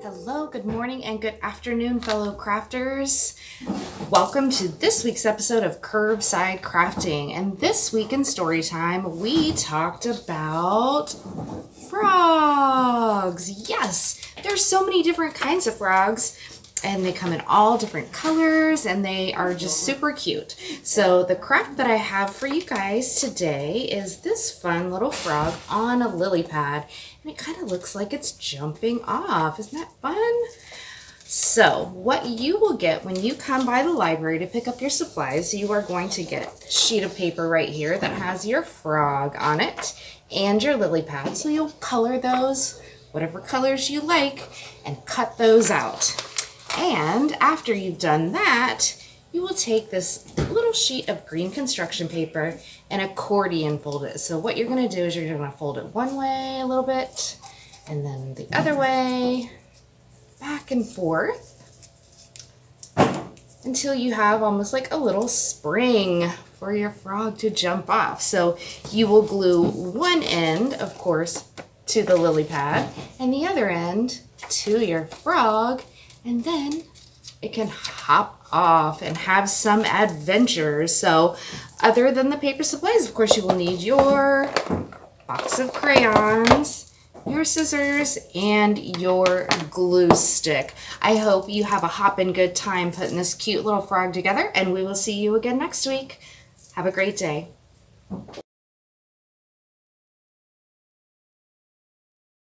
Hello, good morning, and good afternoon, fellow crafters. Welcome to this week's episode of Curbside Crafting. And this week in Storytime, we talked about frogs. Yes, there's so many different kinds of frogs, and they come in all different colors, and they are just super cute. So the craft that I have for you guys today is this fun little frog on a lily pad, and it kind of looks like it's jumping off. Isn't that fun? So what you will get when you come by the library to pick up your supplies, you are going to get a sheet of paper right here that has your frog on it and your lily pad. So you'll color those whatever colors you like and cut those out. And after you've done that, you will take this little sheet of green construction paper and accordion fold it. So what you're going to do is you're going to fold it one way a little bit, and then the other way, back and forth, until you have almost like a little spring for your frog to jump off. So you will glue one end, of course, to the lily pad, and the other end to your frog, and then it can hop off and have some adventures. So other than the paper supplies, of course, you will need your box of crayons, your scissors, and your glue stick. I hope you have a hoppin' good time putting this cute little frog together, and we will see you again next week. Have a great day.